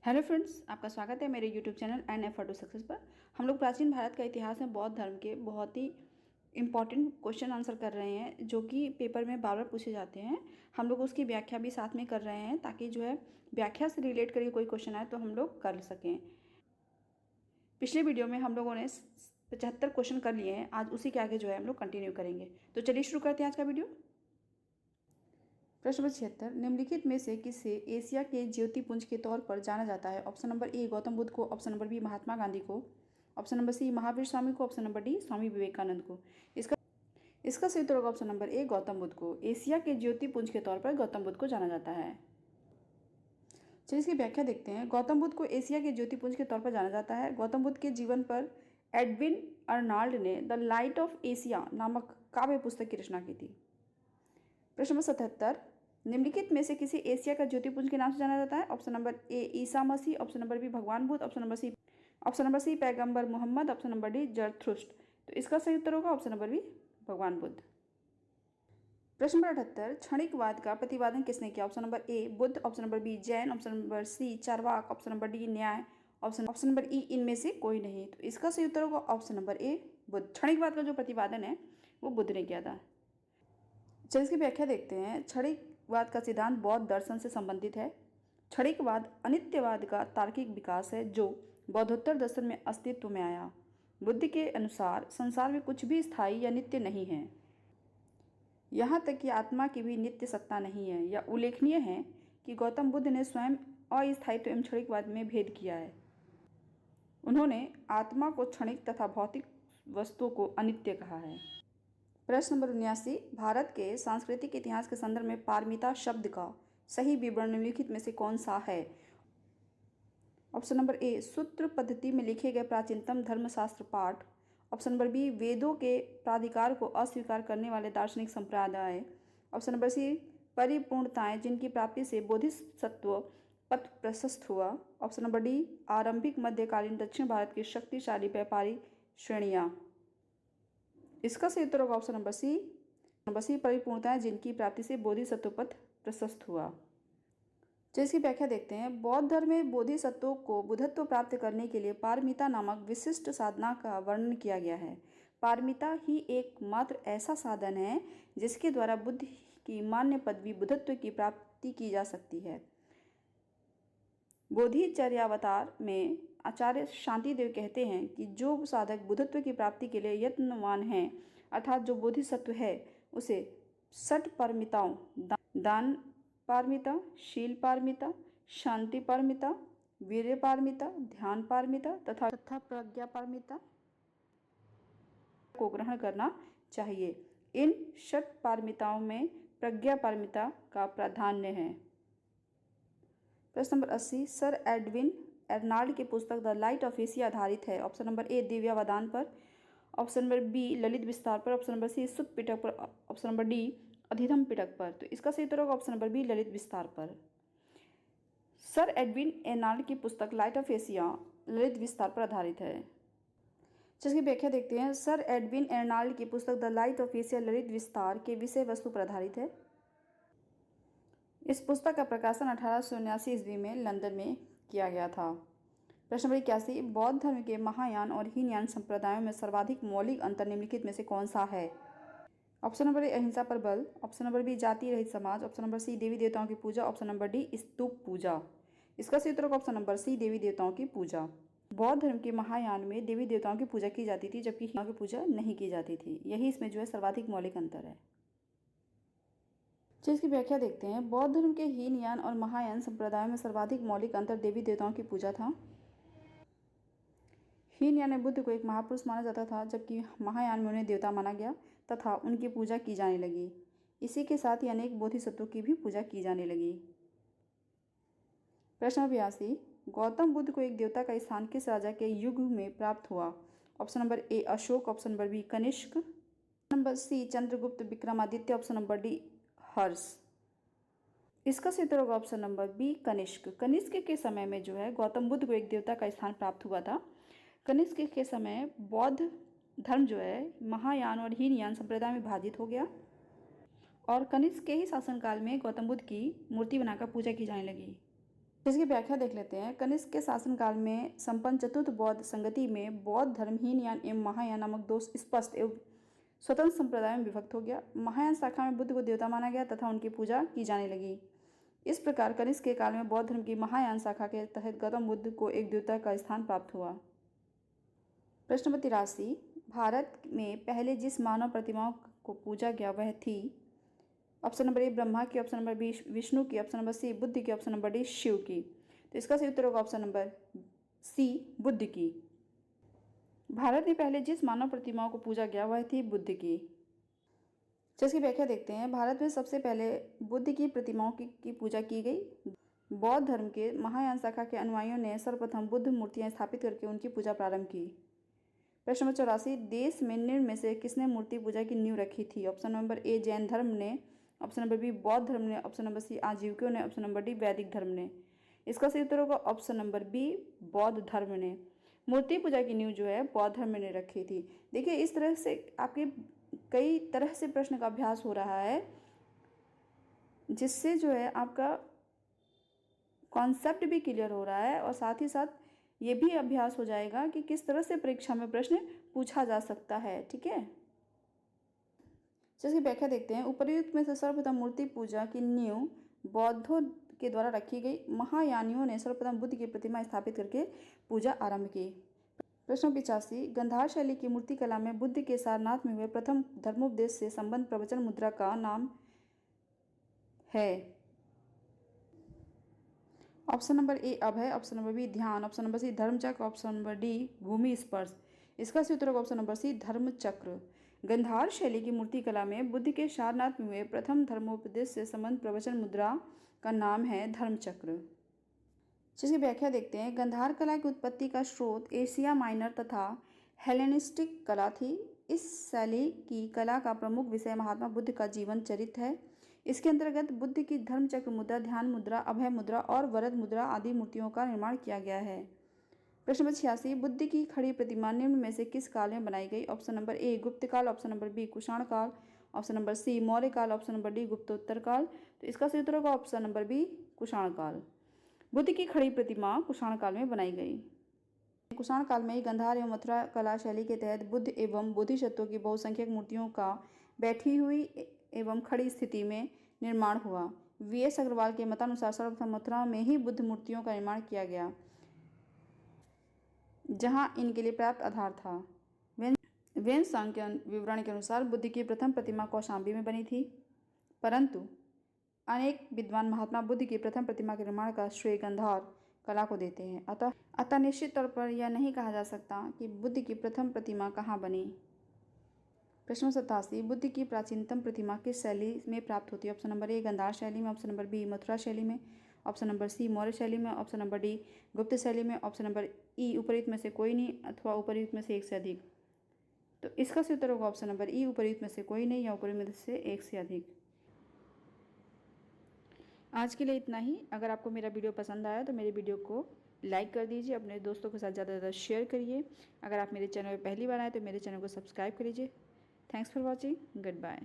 Hello friends, आपका स्वागत है मेरे YouTube channel an effort to success पर। हम लोग प्राचीन भारत का इतिहास में बौद्ध धर्म के बहुत ही इंपॉर्टेंट क्वेश्चन आंसर कर रहे हैं, जो कि पेपर में बार बार पूछे जाते हैं। हम लोग उसकी व्याख्या भी साथ में कर रहे हैं, ताकि जो है व्याख्या से रिलेट करके कोई क्वेश्चन आए तो हम लोग कर सकें। पिछले वीडियो में हम लोगों ने 75 क्वेश्चन कर लिए हैं। आज उसी के आगे जो है हम लोग कंटिन्यू करेंगे। तो चलिए शुरू करते हैं आज का वीडियो। प्रश्न नंबर 76, निम्नलिखित में से किसे एशिया के ज्योतिपुंज के तौर पर जाना जाता है? ऑप्शन नंबर ए गौतम बुद्ध को, option number B Mahatma Gandhi को, ऑप्शन नंबर सी महावीर स्वामी को, option number D Swami Vivekananda को। इसका सही उत्तर होगा ऑप्शन नंबर ए गौतम बुद्ध को। एशिया के ज्योतिपुंज के तौर पर गौतम बुद्ध को जाना जाता है। चलिए इसकी व्याख्या देखते हैं। गौतम बुद्ध को एशिया के ज्योतिपुंज के तौर पर जाना जाता है। गौतम बुद्ध के जीवन पर एडविन अर्नाल्ड ने द लाइट ऑफ एशिया नामक काव्य पुस्तक की रचना की थी। प्रश्न नंबर 77, निम्नलिखित में से किसी एशिया का ज्योतिपुंज के नाम से जाना जाता है? Option number A Isa Masih, option number B भगवान बुद्ध, ऑप्शन नंबर सी पैगंबर Mohammad, option number D Zarathustra. तो इसका सही उत्तर होगा ऑप्शन नंबर बी भगवान बुद्ध। प्रश्न नंबर 78, क्षणिकवाद का प्रतिपादन किसने किया? Option number A Buddha, option number B Jain, option number C Charvaka, option number D Nyaya, option number E इनमें से कोई नहीं। तो इसका सही उत्तर होगा ऑप्शन नंबर ए बुद्ध। क्षणिकवाद का जो प्रतिपादन है वो बुद्ध ने किया था। चलिए इसकी व्याख्या देखते हैं। क्षणिकवाद का सिद्धांत बौद्ध दर्शन से संबंधित है। क्षणिकवाद अनित्यवाद का तार्किक विकास है, जो बौद्धोत्तर दर्शन में अस्तित्व में आया। बुद्ध के अनुसार संसार में कुछ भी स्थायी या नित्य नहीं है, यहाँ तक कि आत्मा की भी नित्य सत्ता नहीं है। यह उल्लेखनीय है कि गौतम बुद्ध ने स्वयं अस्थायित्व एवं क्षणिकवाद में भेद किया है। उन्होंने आत्मा को क्षणिक तथा भौतिक वस्तुओं को अनित्य कहा है। प्रश्न नंबर 79, भारत के सांस्कृतिक इतिहास के संदर्भ में पारमिता शब्द का सही विवरण निम्नलिखित में से कौन सा है? ऑप्शन नंबर ए सूत्र पद्धति में लिखे गए प्राचीनतम धर्मशास्त्र पाठ, ऑप्शन नंबर बी वेदों के प्राधिकार को अस्वीकार करने वाले दार्शनिक संप्रदाय, ऑप्शन नंबर सी परिपूर्णताएं जिनकी प्राप्ति से बोधिसत्व पथ प्रशस्त हुआ, ऑप्शन नंबर डी आरंभिक मध्यकालीन दक्षिण भारत की शक्तिशाली व्यापारी श्रेणियां। इसका सही उत्तर होगा ऑप्शन नंबर सी परिपूर्णताएं जिनकी प्राप्ति से बोधिसत्व पथ प्रशस्त हुआ। तो इसकी व्याख्या देखते हैं। बौद्ध धर्म में बोधिसत्वों को बुद्धत्व प्राप्त करने के लिए पारमिता नामक विशिष्ट साधना का वर्णन किया गया है। पारमिता ही एकमात्र ऐसा साधन है जिसके द्वारा बुद्ध की मान्य पदवी बुद्धत्व की प्राप्ति की जा सकती है। बोधिचर्यावतार में आचार्य शांतिदेव कहते हैं कि जो साधक बुद्धत्व की प्राप्ति के लिए यत्नवान है, अर्थात जो बोधिसत्व है, उसे 6 पारमिताओं दान पारमिता, शील पारमिता, शांति पारमिता, वीर्य पारमिता, ध्यान पारमिता तथा प्रज्ञा पारमिता को ग्रहण करना चाहिए। इन 6 पारमिताओं में प्रज्ञा पारमिता का प्राधान्य है। प्रश्न नंबर 80, सर एडविन एर्नाल्ड की पुस्तक द लाइट ऑफ एशिया आधारित है। ऑप्शन नंबर ए दिव्यावदान पर, ऑप्शन नंबर बी ललित विस्तार पर, ऑप्शन नंबर सी सुत्त पिटक पर, ऑप्शन नंबर डी अधिधम पिटक पर। तो इसका सही उत्तर होगा ऑप्शन नंबर बी ललित विस्तार पर। सर एडविन एर्नाल्ड की पुस्तक लाइट ऑफ एशिया ललित विस्तार पर आधारित है। जिसकी व्याख्या देखते हैं। सर एडविन एर्नाल्ड की पुस्तक the light of Asia Lalit विस्तार के विषय वस्तु पर आधारित है। इस पुस्तक का प्रकाशन 1879 ईस्वी में लंदन में किया गया था। प्रश्न नंबर 81, बौद्ध धर्म के महायान और हीनयान संप्रदायों में सर्वाधिक मौलिक अंतर निम्नलिखित में से कौन सा है? ऑप्शन नंबर ए अहिंसा पर बल, ऑप्शन नंबर बी जाति रहित समाज, ऑप्शन नंबर सी देवी देवताओं की पूजा, ऑप्शन नंबर डी स्तूप पूजा। इसका सही उत्तर होगा ऑप्शन नंबर सी देवी देवताओं की पूजा। बौद्ध धर्म के महायान में देवी देवताओं की पूजा की जाती थी, जबकि हीनयान की पूजा नहीं की जाती थी। यही इसमें जो है सर्वाधिक मौलिक अंतर है। चलिए इसकी व्याख्या देखते हैं। बौद्ध धर्म के हीनयान और महायान संप्रदायों में सर्वाधिक मौलिक अंतर देवी देवताओं की पूजा था। हीनयान में बुद्ध को एक महापुरुष माना जाता था, जबकि महायान में उन्हें देवता माना गया तथा उनकी पूजा की जाने लगी। इसी के साथ ही अनेक बोधिसत्वों की भी पूजा की जाने लगी। प्रश्न 82, गौतम बुद्ध को एक देवता का स्थान किस राजा के युग में प्राप्त हुआ? Option number A Ashoka, option number B Kanishka, number C Chandragupta Vikramaditya, option number D Harsha. इसका सही उत्तर होगा option number B Kanishka. Kanishka के समय में जो है गौतम बुद्ध को एक देवता का स्थान प्राप्त हुआ था। कनिष्क के समय बौद्ध धर्म जो है महायान और हीनयान संप्रदाय में विभाजित हो गया और कनिष्क के ही शासनकाल में गौतम बुद्ध की मूर्ति बनाकर पूजा की जाने लगी। इसकी व्याख्या देख लेते हैं। कनिष्क के शासनकाल में संपन्न चतुर्थ बौद्ध संगति में बौद्ध धर्म हीनयान एवं महायान नामक दो स्पष्ट एवं स्वतंत्र संप्रदायों में विभक्त हो गया। महायान शाखा में बुद्ध को देवता माना गया तथा उनकी पूजा की जाने लगी। इस प्रकार कनिष्क के काल में बौद्ध धर्म की महायान शाखा के तहत गौतम बुद्ध को एक देवता का स्थान प्राप्त हुआ। प्रश्न नंबर 83, भारत में पहले जिस मानव प्रतिमाओं को पूजा गया वह थी। ऑप्शन नंबर ए ब्रह्मा की, ऑप्शन नंबर बी विष्णु की, ऑप्शन नंबर सी बुद्ध की, ऑप्शन नंबर डी शिव की। तो इसका सही उत्तर होगा ऑप्शन नंबर सी बुद्ध की। भारत में पहले जिस मानव प्रतिमाओं को पूजा गया वह थी बुद्ध की। जिसकी व्याख्या देखते हैं। भारत में सबसे पहले बुद्ध की प्रतिमाओं की पूजा की गई। बौद्ध धर्म के महायान शाखा के अनुयायियों ने सर्वप्रथम बुद्ध मूर्तियां स्थापित करके उनकी पूजा प्रारंभ की। प्रश्न नंबर 84, देश में निम्न में से किसने मूर्ति पूजा की नींव रखी थी। ऑप्शन नंबर ए जैन धर्म ने, ऑप्शन नंबर बी बौद्ध धर्म ने, ऑप्शन नंबर सी आजीविकों ने, ऑप्शन नंबर डी वैदिक धर्म ने। इसका सही उत्तर होगा ऑप्शन नंबर बी बौद्ध धर्म ने। मूर्ति पूजा की नींव जो है बौद्ध धर्म ने रखी थी। देखिए इस तरह से आपके कई तरह से प्रश्न का अभ्यास हो रहा है, जिससे जो है आपका कॉन्सेप्ट भी क्लियर हो रहा है और साथ ही साथ ये भी अभ्यास हो जाएगा कि किस तरह से परीक्षा में प्रश्न पूछा जा सकता है। ठीक है, जिसकी व्याख्या देखते हैं। उपर्युक्त में से सर्वप्रथम मूर्ति पूजा की नींव बौद्धों के द्वारा रखी गई। महायानियों ने सर्वप्रथम बुद्ध की प्रतिमा स्थापित करके पूजा आरंभ की। प्रश्न 85, गंधार शैली की मूर्ति कला में बुद्ध के सारनाथ में हुए प्रथम धर्मोपदेश से संबंध प्रवचन मुद्रा का नाम है। ऑप्शन नंबर ए अभय, ऑप्शन नंबर बी ध्यान, ऑप्शन नंबर सी धर्मचक्र, ऑप्शन नंबर डी भूमि स्पर्श। इसका सही उत्तर होगा ऑप्शन नंबर सी धर्मचक्र। गंधार शैली की मूर्ति कला में बुद्ध के सारनाथ में हुए प्रथम धर्मोपदेश से संबंध प्रवचन मुद्रा का नाम है धर्मचक्र। जिसकी व्याख्या देखते हैं। गंधार कला की उत्पत्ति का स्रोत एशिया माइनर तथा हेलेनिस्टिक कला थी। इस शैली की कला का प्रमुख विषय महात्मा बुद्ध का जीवन चरित्र है। इसके अंतर्गत बुद्ध की धर्मचक्र मुद्रा, ध्यान मुद्रा, अभय मुद्रा और वरद मुद्रा आदि मूर्तियों का निर्माण किया गया है। प्रश्न नंबर 86, बुद्ध की खड़ी प्रतिमा निम्न में से किस काल में बनाई गई। ऑप्शन नंबर ए गुप्त काल, ऑप्शन नंबर बी कुषाण काल, ऑप्शन नंबर सी मौर्य काल, ऑप्शन नंबर डी गुप्तोत्तर काल। तो इसका सही उत्तर होगा ऑप्शन नंबर बी कुषाण काल। बुद्ध की खड़ी प्रतिमा कुषाण काल में बनाई गई। कुषाण काल में ही गंधार एवं मथुरा कला शैली के तहत बुद्ध एवं बोधिसत्वों की बहुसंख्यक मूर्तियों का बैठी हुई एवं खड़ी स्थिति में निर्माण हुआ। वी.एस. अग्रवाल के मतानुसार सर्वप्रथम मथुरा में ही बुद्ध मूर्तियों का निर्माण किया गया, जहां इनके लिए पर्याप्त आधार था। वेन्सांग के विवरण के अनुसार बुद्ध की प्रथम प्रतिमा कौशाम्बी में बनी थी, परंतु अनेक विद्वान महात्मा बुद्ध की प्रथम प्रतिमा के निर्माण का श्रेय गंधार कला को देते हैं। अतः निश्चित तौर पर यह नहीं कहा जा सकता कि बुद्ध की प्रथम प्रतिमा कहाँ बनी। प्रश्न 87, बुद्ध की प्राचीनतम प्रतिमा किस शैली में प्राप्त होती है। ऑप्शन नंबर ए गंधार शैली में, ऑप्शन नंबर बी मथुरा शैली में, ऑप्शन नंबर सी मौर्य शैली में, ऑप्शन नंबर डी गुप्त शैली में, ऑप्शन नंबर ई उपरोक्त में से कोई नहीं अथवा उपरोक्त में से एक से अधिक। तो इसका सही उत्तर होगा ऑप्शन नंबर ई उपरोक्त में से कोई नहीं या उपरोक्त में से एक से अधिक। आज के लिए इतना ही। अगर आपको मेरा वीडियो पसंद आया तो मेरे वीडियो को लाइक कर दीजिए, अपने दोस्तों के साथ ज़्यादा से ज़्यादा शेयर करिए। अगर आप मेरे चैनल पर पहली बार आए तो मेरे चैनल को सब्सक्राइब कर लीजिए। Thanks for watching, good bye.